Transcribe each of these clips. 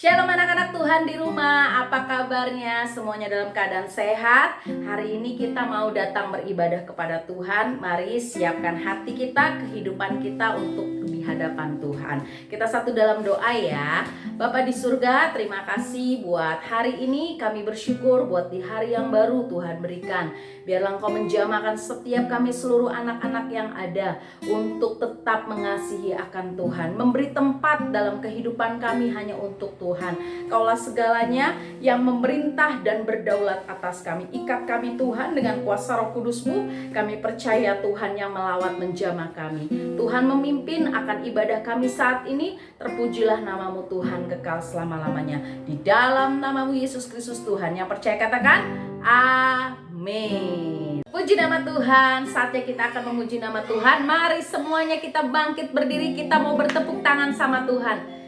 Shalom anak-anak Tuhan di rumah, apa kabarnya? Semuanya dalam keadaan sehat? Hari ini kita mau datang beribadah kepada Tuhan. Mari siapkan hati kita, kehidupan kita untuk di hadapan Tuhan. Kita satu dalam doa ya. Bapa di surga, terima kasih buat hari ini. Kami bersyukur buat di hari yang baru Tuhan berikan. Biarlah Engkau menjamahkan setiap kami seluruh anak-anak yang ada untuk tetap mengasihi akan Tuhan. Memberi tempat dalam kehidupan kami hanya untuk Tuhan. Kaulah segalanya yang memerintah dan berdaulat atas kami. Ikat kami Tuhan dengan kuasa Roh Kudus-Mu. Kami percaya Tuhan yang melawat menjamah kami. Tuhan memimpin akan ibadah kami saat ini. Terpujilah namamu Tuhan kekal selama-lamanya. Di dalam namamu Yesus Kristus Tuhan. Yang percaya katakan amin. Puji nama Tuhan. Saatnya kita akan memuji nama Tuhan. Mari semuanya kita bangkit berdiri. Kita mau bertepuk tangan sama Tuhan.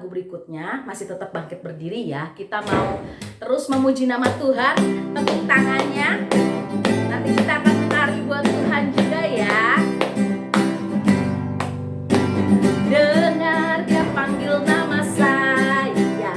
Berikutnya masih tetap bangkit berdiri ya. Kita mau terus memuji nama Tuhan. Tepuk tangannya. Nanti kita akan menari buat Tuhan juga ya. Dengar dia panggil nama saya.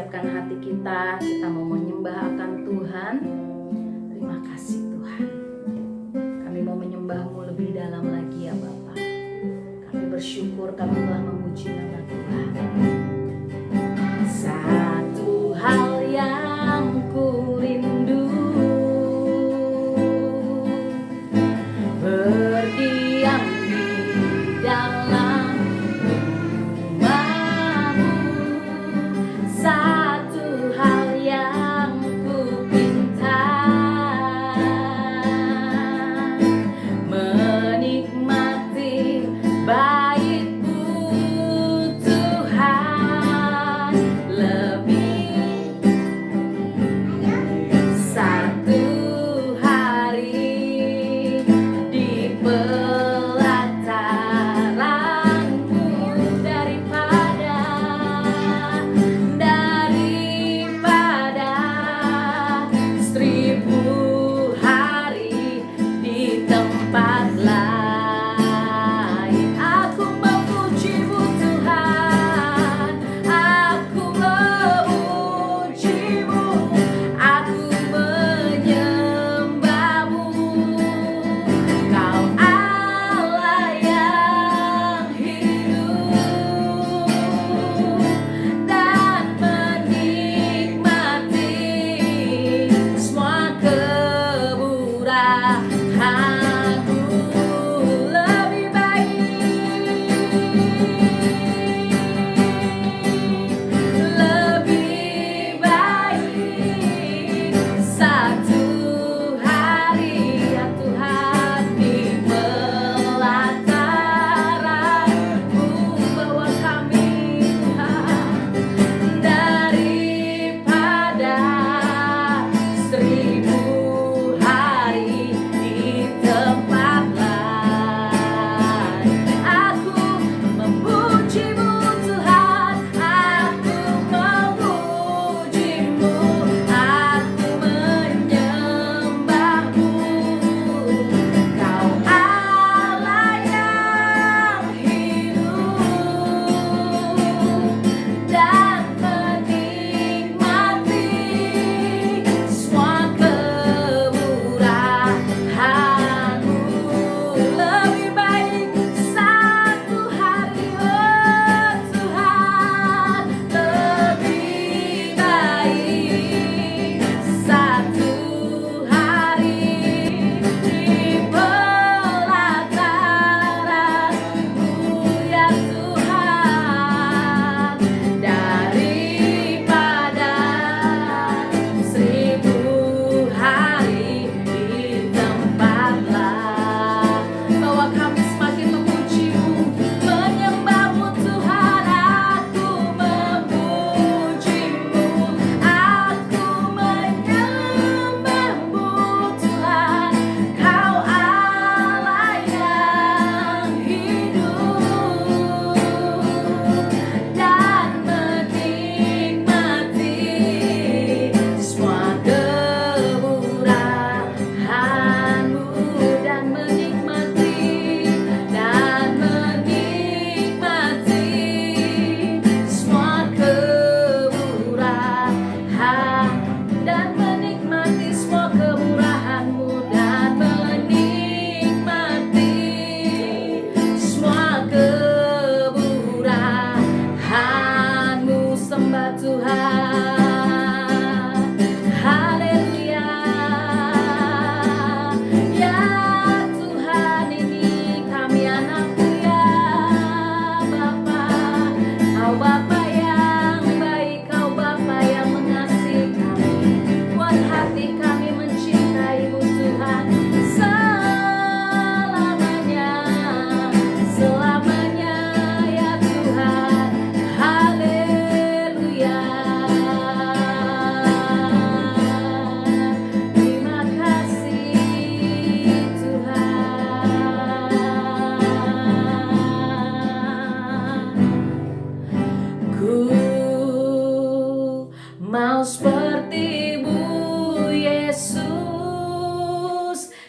siapkan hati kita mau menyembah akan Tuhan. Terima kasih Tuhan. Kami mau menyembah-Mu lebih dalam lagi ya Bapa. Kami bersyukur kami telah memuji nama Tuhan. Satu hal yang ku rindu, berdiam di dalam rumah-Mu. Satu hal yang ku pinta, menikmati bait-Mu Tuhan lebih. Satu hari di pelataran-Mu, daripada seribu hari di tempat lain. Aku memuji-Mu Tuhan, aku memuji-Mu, aku menyembah-Mu. Kau Allah yang hidup dan menikmati semua kemurahan-Mu. Lebih baik satu hari ya Tuhan di pelataran-Mu, bawa kami Tuhan, daripada seribu hari di tempat lain. Aku memuji-Mu Tuhan, aku memuji-Mu, aku menyembah-Mu. Kau Allah yang hidup dan menikmati semua kemurahan-Mu. Lebih baik satu hari, oh Tuhan, lebih baik satu hari di pelataran-Mu ya Tuhan, daripada seribu hari di tempat lain. Bawa kami semakin memuji-Mu, menyembah-Mu Tuhan. Aku memuji-Mu, aku menyembah-Mu Tuhan. Kau Allah yang hidup dan menikmati semua kemurahan-Mu, dan menikmati semua kemurahan, dan menikmati semua kemurahan-Mu, dan menikmati semua kemurahan-Mu. Sembah Tuhan, haleluya. Ya Tuhan, ini kami anak-Mu ya Bapa. Kau Bapa yang baik, Kau Bapa yang mengasihi kami. Buat hati kami mencintai-Mu Tuhan selamanya, selamanya ya Tuhan. Haleluya. Terima kasih Tuhan. Ku mau seperti-Mu Yesus,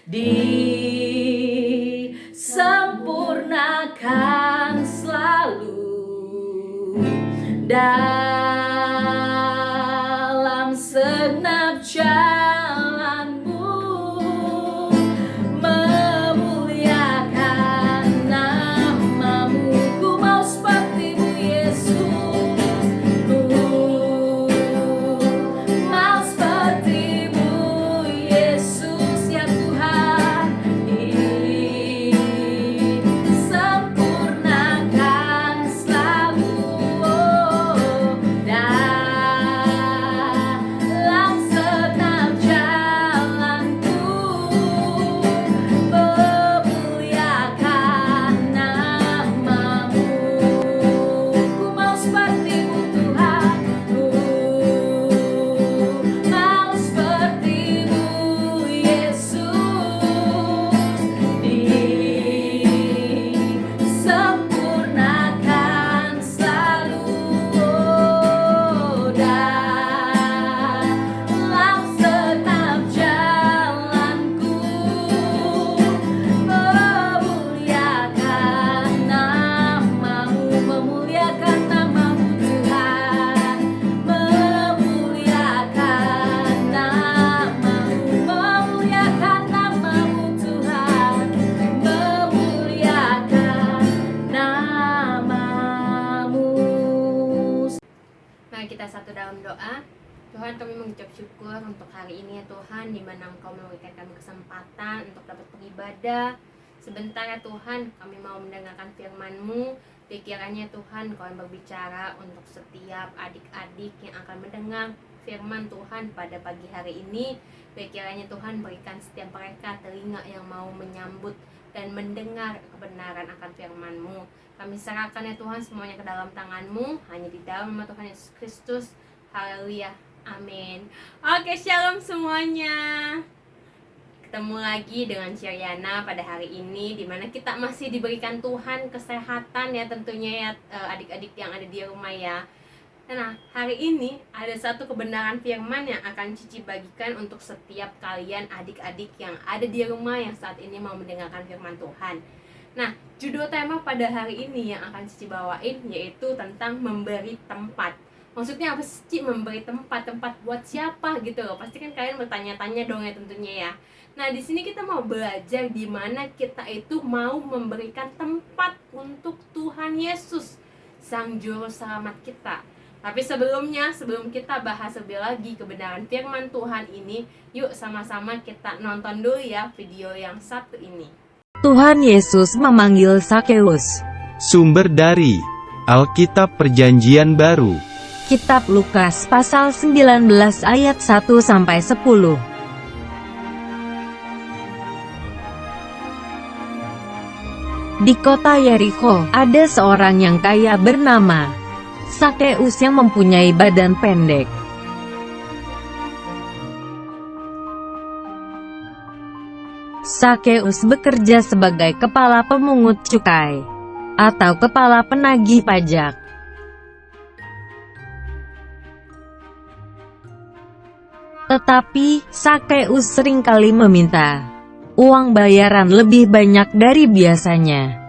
disempurnakan selalu dan dalam doa. Tuhan, kami mengucap syukur untuk hari ini ya Tuhan, di mana Engkau memberikan kami kesempatan untuk dapat beribadah. Sebentar ya Tuhan, kami mau mendengarkan firman-Mu. Pikirannya Tuhan, Kau yang berbicara untuk setiap adik-adik yang akan mendengar firman Tuhan pada pagi hari ini. Pikirannya Tuhan, berikan setiap mereka telinga yang mau menyambut dan mendengar kebenaran akan firman-Mu. Kami serahkan ya Tuhan semuanya ke dalam tangan-Mu, hanya di dalam nama Tuhan Yesus Kristus. Haleluya, amin. Oke, shalom semuanya. Ketemu lagi dengan Syariana pada hari ini, dimana kita masih diberikan Tuhan kesehatan ya tentunya ya, adik-adik yang ada di rumah ya. Nah, hari ini ada satu kebenaran firman yang akan Cici bagikan untuk setiap kalian adik-adik yang ada di rumah yang saat ini mau mendengarkan firman Tuhan. Nah, judul tema pada hari ini yang akan Cici bawain yaitu tentang memberi tempat. Maksudnya apa sih, Cici, memberi tempat? Tempat buat siapa gitu loh? Pasti kan kalian bertanya-tanya dong ya tentunya ya. Nah, di sini kita mau belajar di mana kita itu mau memberikan tempat untuk Tuhan Yesus, Sang Juru Selamat kita. Tapi sebelumnya, sebelum kita bahas lebih lagi kebenaran firman Tuhan ini, yuk sama-sama kita nonton dulu ya video yang satu ini. Tuhan Yesus memanggil Sakeus. Sumber dari Alkitab Perjanjian Baru. Kitab Lukas pasal 19 ayat 1-10. Di kota Yerikho, ada seorang yang kaya bernama Sakeus yang mempunyai badan pendek. Sakeus bekerja sebagai kepala pemungut cukai atau kepala penagih pajak. Tetapi Sakeus seringkali meminta uang bayaran lebih banyak dari biasanya.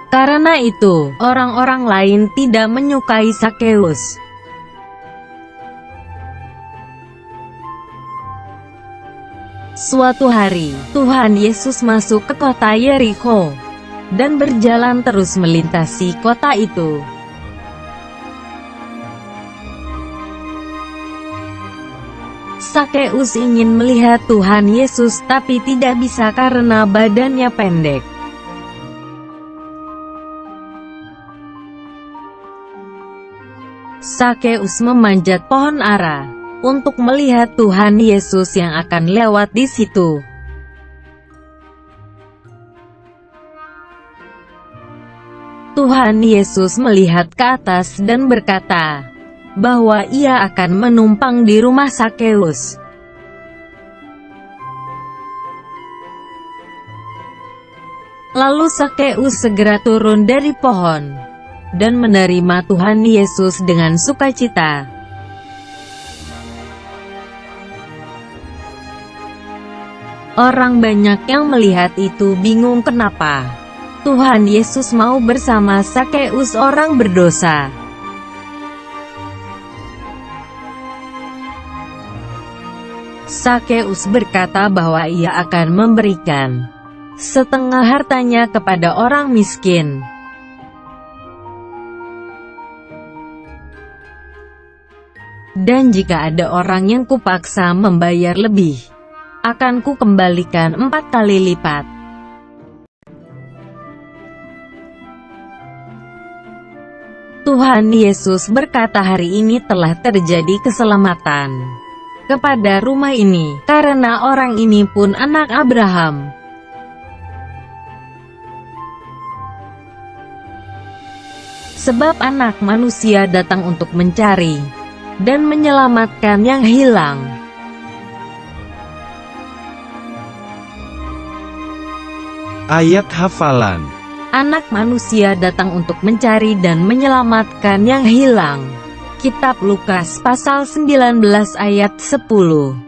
Karena itu, orang-orang lain tidak menyukai Sakeus. Suatu hari, Tuhan Yesus masuk ke kota Yerikho dan berjalan terus melintasi kota itu. Sakeus ingin melihat Tuhan Yesus tapi tidak bisa karena badannya pendek. Sakeus memanjat pohon ara untuk melihat Tuhan Yesus yang akan lewat di situ. Tuhan Yesus melihat ke atas dan berkata bahwa ia akan menumpang di rumah Sakeus. Lalu Sakeus segera turun dari pohon dan menerima Tuhan Yesus dengan sukacita. Orang banyak yang melihat itu bingung kenapa Tuhan Yesus mau bersama Sakeus, orang berdosa. Sakeus berkata bahwa ia akan memberikan setengah hartanya kepada orang miskin. Dan jika ada orang yang kupaksa membayar lebih, akan kukembalikan 4 kali lipat. Tuhan Yesus berkata hari ini telah terjadi keselamatan kepada rumah ini, karena orang ini pun anak Abraham. Sebab anak manusia datang untuk mencari dan menyelamatkan yang hilang. Ayat hafalan. Anak manusia datang untuk mencari dan menyelamatkan yang hilang. Kitab Lukas pasal 19 ayat 10.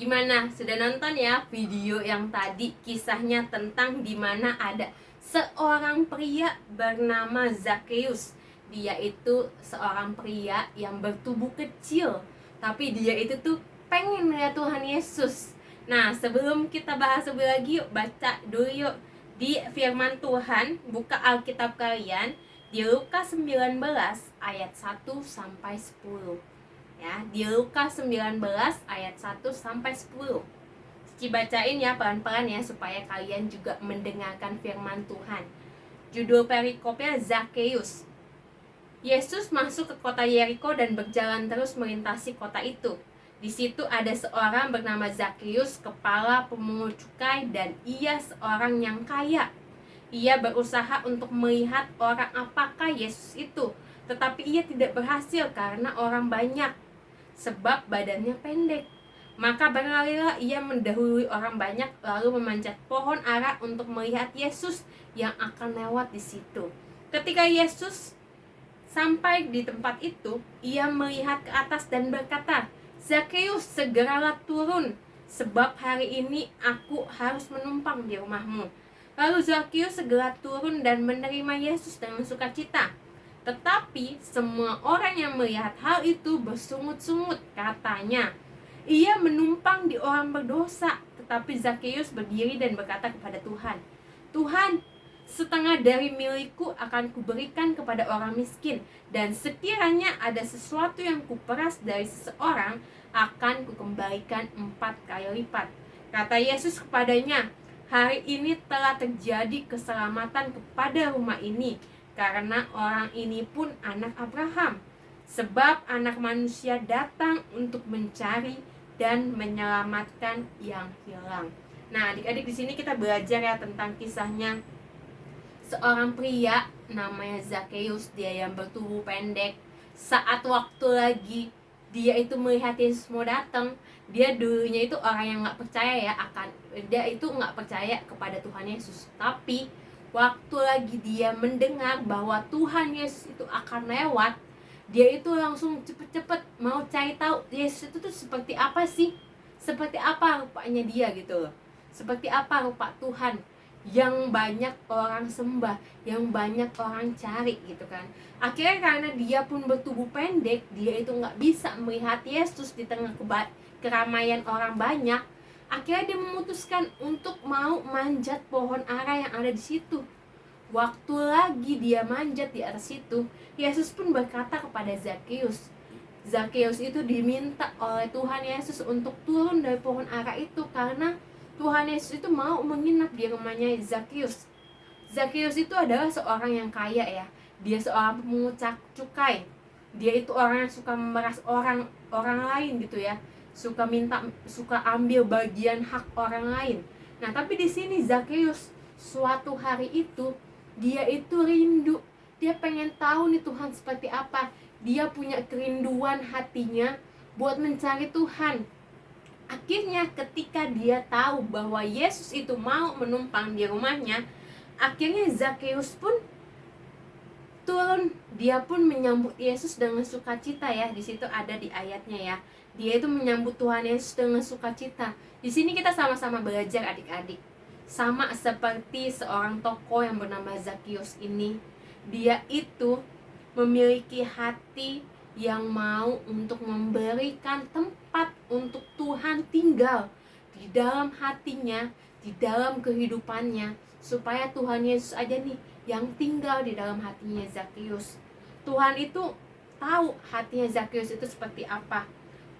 Gimana? Sudah nonton ya video yang tadi, kisahnya tentang dimana ada seorang pria bernama Zakheus. Dia itu seorang pria yang bertubuh kecil, tapi dia itu tuh pengen lihat Tuhan Yesus. Nah, sebelum kita bahas lebih lagi, yuk baca dulu yuk di firman Tuhan. Buka Alkitab kalian di Lukas 19 ayat 1 sampai 10. Ya, di Lukas 19 ayat 1 sampai 10. Cici bacain ya pelan-pelan ya supaya kalian juga mendengarkan firman Tuhan. Judul perikopnya Zakheus. Yesus masuk ke kota Yeriko dan berjalan terus melintasi kota itu. Di situ ada seorang bernama Zakheus, kepala pemungut cukai, dan ia seorang yang kaya. Ia berusaha untuk melihat orang apakah Yesus itu, tetapi ia tidak berhasil karena orang banyak, sebab badannya pendek. Maka berlarilah ia mendahului orang banyak, lalu memanjat pohon ara untuk melihat Yesus yang akan lewat di situ. Ketika Yesus sampai di tempat itu, ia melihat ke atas dan berkata, "Zakheus, segeralah turun, sebab hari ini aku harus menumpang di rumahmu." Lalu Zakheus segera turun dan menerima Yesus dengan sukacita. Tetapi semua orang yang melihat hal itu bersungut-sungut, katanya, "Ia menumpang di orang berdosa." Tetapi Zakheus berdiri dan berkata kepada Tuhan, "Tuhan, setengah dari milikku akan kuberikan kepada orang miskin, dan sekiranya ada sesuatu yang kuperas dari seseorang, akan kukembalikan 4 kali lipat." Kata Yesus kepadanya, "Hari ini telah terjadi keselamatan kepada rumah ini, karena orang ini pun anak Abraham. Sebab anak manusia datang untuk mencari dan menyelamatkan yang hilang." Nah, adik-adik, di sini kita belajar ya tentang kisahnya seorang pria namanya Zakheus, dia yang bertubuh pendek. Saat waktu lagi dia itu melihat Yesus mau datang, dia dulunya itu orang yang nggak percaya ya dia itu nggak percaya kepada Tuhan Yesus. Tapi waktu lagi dia mendengar bahwa Tuhan Yesus itu akan lewat, dia itu langsung cepet-cepet mau cari tahu Yesus itu tuh seperti apa sih, seperti apa rupanya dia gitu loh, seperti apa rupa Tuhan yang banyak orang sembah, yang banyak orang cari gitu kan. Akhirnya karena dia pun bertubuh pendek, dia itu nggak bisa melihat Yesus di tengah keramaian orang banyak. Akhirnya dia memutuskan untuk mau manjat pohon ara yang ada di situ. Waktu lagi dia manjat di atas situ, Yesus pun berkata kepada Zakheus. Zakheus itu diminta oleh Tuhan Yesus untuk turun dari pohon ara itu karena Tuhan Yesus itu mau menginap di rumahnya Zakheus. Zakheus itu adalah seorang yang kaya ya. Dia seorang pemungut cukai. Dia itu orang yang suka memeras orang lain gitu ya. Suka ambil bagian hak orang lain. Nah, tapi di sini Zakheus suatu hari itu dia itu rindu. Dia pengen tahu nih Tuhan seperti apa. Dia punya kerinduan hatinya buat mencari Tuhan. Akhirnya ketika dia tahu bahwa Yesus itu mau menumpang di rumahnya, akhirnya Zakheus pun turun. Dia pun menyambut Yesus dengan sukacita ya. Di situ ada di ayatnya ya. Dia itu menyambut Tuhan Yesus dengan sukacita. Di sini kita sama-sama belajar adik-adik. Sama seperti seorang tokoh yang bernama Zakheus ini, dia itu memiliki hati yang mau untuk memberikan tempat untuk Tuhan tinggal di dalam hatinya, di dalam kehidupannya, supaya Tuhan Yesus aja nih yang tinggal di dalam hatinya Zakheus. Tuhan itu tahu hatinya Zakheus itu seperti apa.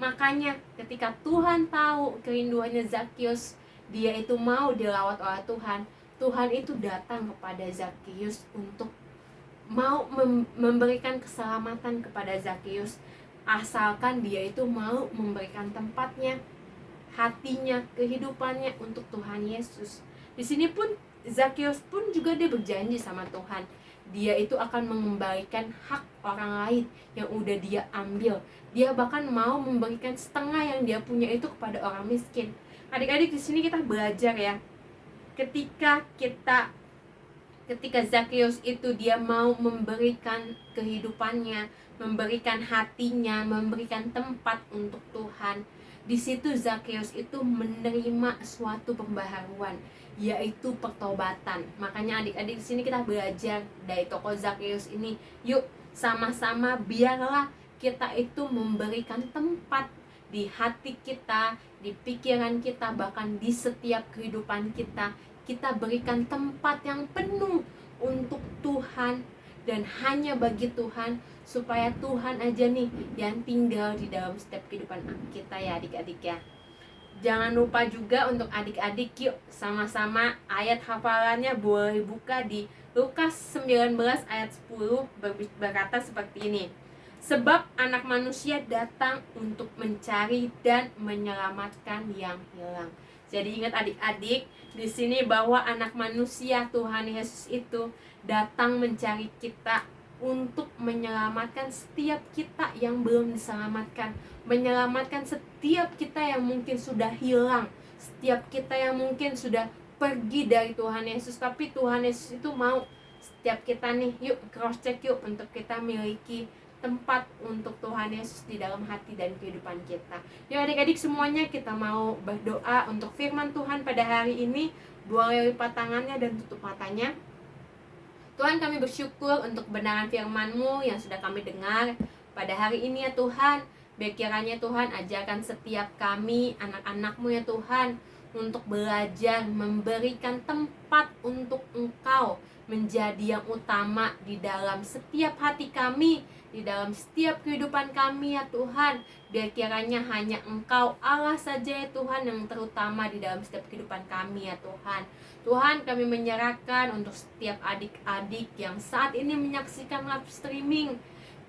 Makanya ketika Tuhan tahu kerinduannya Zakheus, dia itu mau dilawat oleh Tuhan. Tuhan itu datang kepada Zakheus untuk mau memberikan keselamatan kepada Zakheus, asalkan dia itu mau memberikan tempatnya, hatinya, kehidupannya untuk Tuhan Yesus. Di sini pun Zakheus pun juga dia berjanji sama Tuhan, dia itu akan mengembalikan hak orang lain yang udah dia ambil. Dia bahkan mau memberikan setengah yang dia punya itu kepada orang miskin. Adik-adik, di sini kita belajar ya, ketika Zakheus itu dia mau memberikan kehidupannya, memberikan hatinya, memberikan tempat untuk Tuhan, Di situ Zakheus itu menerima suatu pembaharuan, yaitu pertobatan. Makanya adik-adik di sini kita belajar dari tokoh Zakheus ini. Yuk sama-sama biarlah kita itu memberikan tempat di hati kita, di pikiran kita, bahkan di setiap kehidupan kita. Kita berikan tempat yang penuh untuk Tuhan dan hanya bagi Tuhan, supaya Tuhan aja nih yang tinggal di dalam setiap kehidupan kita ya adik-adik ya. Jangan lupa juga untuk adik-adik, yuk sama-sama ayat hafalannya boleh buka di Lukas 19 ayat 10, berkata seperti ini. Sebab anak manusia datang untuk mencari dan menyelamatkan yang hilang. Jadi ingat adik-adik, di sini bahwa anak manusia Tuhan Yesus itu datang mencari kita untuk menyelamatkan setiap kita yang belum diselamatkan, menyelamatkan setiap kita yang mungkin sudah hilang, setiap kita yang mungkin sudah pergi dari Tuhan Yesus. Tapi Tuhan Yesus itu mau setiap kita nih, yuk cross check yuk untuk kita miliki tempat untuk Tuhan Yesus di dalam hati dan kehidupan kita. Yuk adik-adik semuanya, kita mau berdoa untuk firman Tuhan pada hari ini. Boleh lipat tangannya dan tutup matanya. Tuhan, kami bersyukur untuk kebenaran firman-Mu yang sudah kami dengar pada hari ini ya Tuhan. Biar kiranya Tuhan ajarkan setiap kami, anak-anak-Mu ya Tuhan, untuk belajar memberikan tempat untuk Engkau menjadi yang utama di dalam setiap hati kami, di dalam setiap kehidupan kami ya Tuhan. Biar kiranya hanya Engkau Allah saja ya Tuhan yang terutama di dalam setiap kehidupan kami ya Tuhan. Tuhan, kami menyerahkan untuk setiap adik-adik yang saat ini menyaksikan live streaming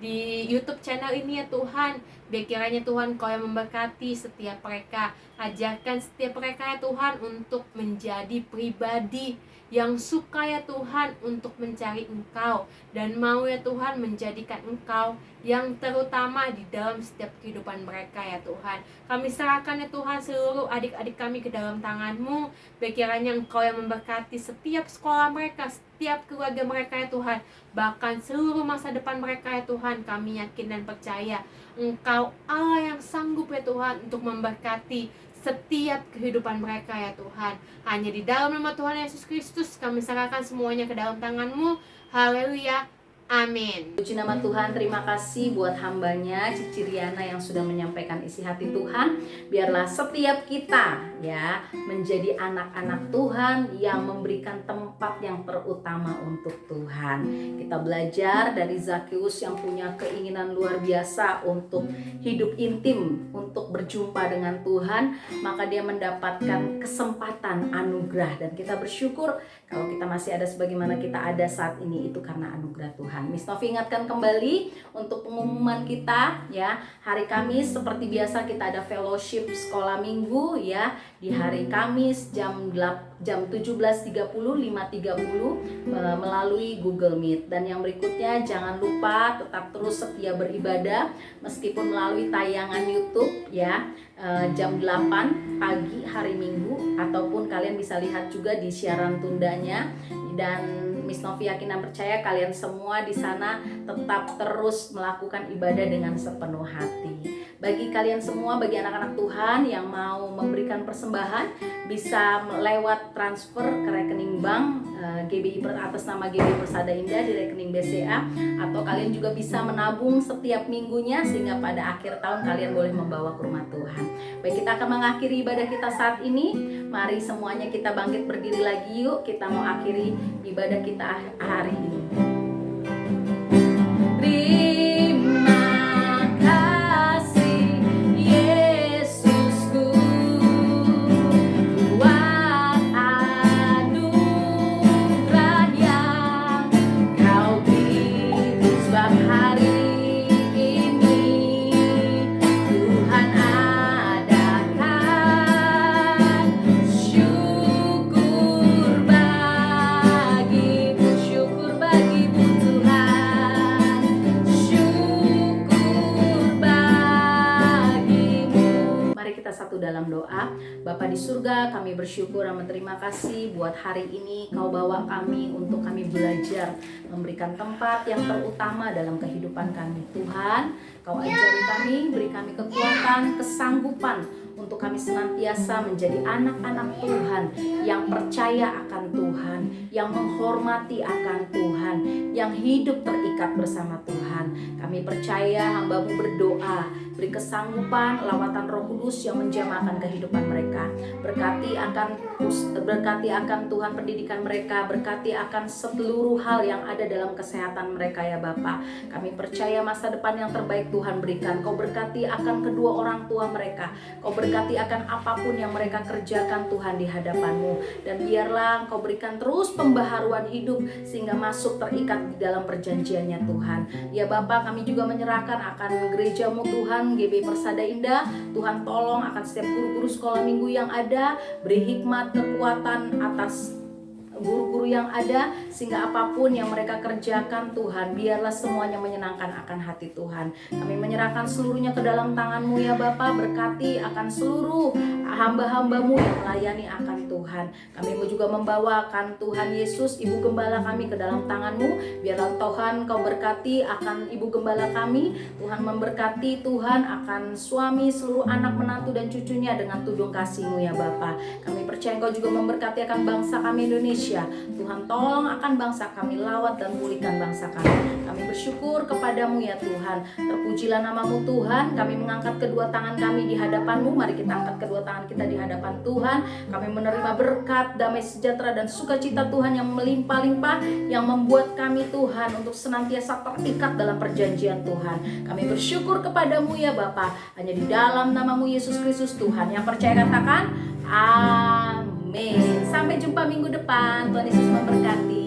di YouTube channel ini ya Tuhan. Biar kiranya Tuhan Kau yang memberkati setiap mereka. Ajarkan setiap mereka ya Tuhan untuk menjadi pribadi yang suka ya Tuhan untuk mencari Engkau, dan mau ya Tuhan menjadikan Engkau yang terutama di dalam setiap kehidupan mereka ya Tuhan. Kami serahkan ya Tuhan seluruh adik-adik kami ke dalam tangan-Mu. Biar kiranya Engkau yang memberkati setiap sekolah mereka, setiap keluarga mereka ya Tuhan, bahkan seluruh masa depan mereka ya Tuhan. Kami yakin dan percaya Engkau Allah yang sanggup ya Tuhan untuk memberkati setiap kehidupan mereka ya Tuhan. Hanya di dalam nama Tuhan Yesus Kristus kami serahkan semuanya ke dalam tangan-Mu. Haleluya. Amin. Puji nama Tuhan, terima kasih buat hambanya Cici Riana yang sudah menyampaikan isi hati Tuhan. Biarlah setiap kita ya menjadi anak-anak Tuhan yang memberikan tempat yang terutama untuk Tuhan. Kita belajar dari Zakheus yang punya keinginan luar biasa untuk hidup intim, untuk berjumpa dengan Tuhan. Maka dia mendapatkan kesempatan anugerah, dan kita bersyukur kalau kita masih ada sebagaimana kita ada saat ini, itu karena anugerah Tuhan. Miss Novi ingatkan kembali untuk pengumuman kita ya. Hari Kamis seperti biasa kita ada fellowship sekolah minggu ya, di hari Kamis jam 17.30, 5.30 melalui Google Meet. Dan yang berikutnya jangan lupa tetap terus setia beribadah meskipun melalui tayangan YouTube ya, jam 8 pagi hari Minggu, ataupun kalian bisa lihat juga di siaran tundanya. Dan Miss Novi yakin dan percaya kalian semua di sana tetap terus melakukan ibadah dengan sepenuh hati. Bagi kalian semua, bagi anak-anak Tuhan yang mau memberikan persembahan, bisa lewat transfer ke rekening bank GBI atas nama GBI Persada Indah di rekening BCA, atau kalian juga bisa menabung setiap minggunya sehingga pada akhir tahun kalian boleh membawa ke rumah Tuhan. Baik, kita akan mengakhiri ibadah kita saat ini. Mari semuanya kita bangkit berdiri lagi yuk. Kita mau akhiri ibadah kita hari ini. Terima kasih Yesusku buat anugerah yang Kau beri, sebab hari ini Tuhan adakan syukur bagimu Tuhan, syukur bagimu. Mari kita satu dalam doa. Bapa di surga, kami bersyukur dan berterima kasih buat hari ini Kau bawa kami untuk kami belajar memberikan tempat yang terutama dalam kehidupan kami. Tuhan, Kau ajari kami, beri kami kekuatan, kesanggupan untuk kami senantiasa menjadi anak-anak Tuhan yang percaya akan Tuhan, yang menghormati akan Tuhan, yang hidup terikat bersama Tuhan. Kami percaya hamba-Mu berdoa, beri kesanggupan lawatan Roh Kudus yang menjamahkan kehidupan mereka. Berkati akan Tuhan pendidikan mereka, berkati akan seluruh hal yang ada dalam kesehatan mereka ya Bapa. Kami percaya masa depan yang terbaik Tuhan berikan. Kau berkati akan kedua orang tua mereka. Kau berkati akan apapun yang mereka kerjakan Tuhan di hadapan-Mu. Dan biarlah Engkau berikan terus pembaharuan hidup sehingga masuk terikat di dalam perjanjiannya Tuhan. Ya Bapa, kami juga menyerahkan akan gereja-Mu Tuhan, GB Persada Indah. Tuhan tolong akan setiap guru-guru sekolah minggu yang ada, beri hikmat, kekuatan atas guru-guru yang ada, sehingga apapun yang mereka kerjakan Tuhan, biarlah semuanya menyenangkan akan hati Tuhan. Kami menyerahkan seluruhnya ke dalam tangan-Mu ya Bapa. Berkati akan seluruh hamba-hamba-Mu yang melayani akan Tuhan. Kami juga membawakan Tuhan Yesus, Ibu Gembala kami, ke dalam tangan-Mu. Biarlah Tuhan Kau berkati akan Ibu Gembala kami. Tuhan memberkati Tuhan akan suami, seluruh anak, menantu dan cucunya dengan tudung kasih-Mu ya Bapa. Kami percaya Engkau juga memberkati akan bangsa kami Indonesia. Tuhan tolong akan bangsa kami, lawat dan pulihkan bangsa kami. Kami bersyukur kepadamu ya Tuhan. Terpujilah namamu Tuhan. Kami mengangkat kedua tangan kami di hadapan-Mu. Mari kita angkat kedua tangan kita di hadapan Tuhan. Kami menerima berkat, damai sejahtera dan sukacita Tuhan yang melimpah-limpah, yang membuat kami Tuhan untuk senantiasa terikat dalam perjanjian Tuhan. Kami bersyukur kepadamu ya Bapa. Hanya di dalam namamu Yesus Kristus Tuhan. Yang percaya katakan amin. Sampai jumpa minggu depan. Tuhan Yesus memberkati.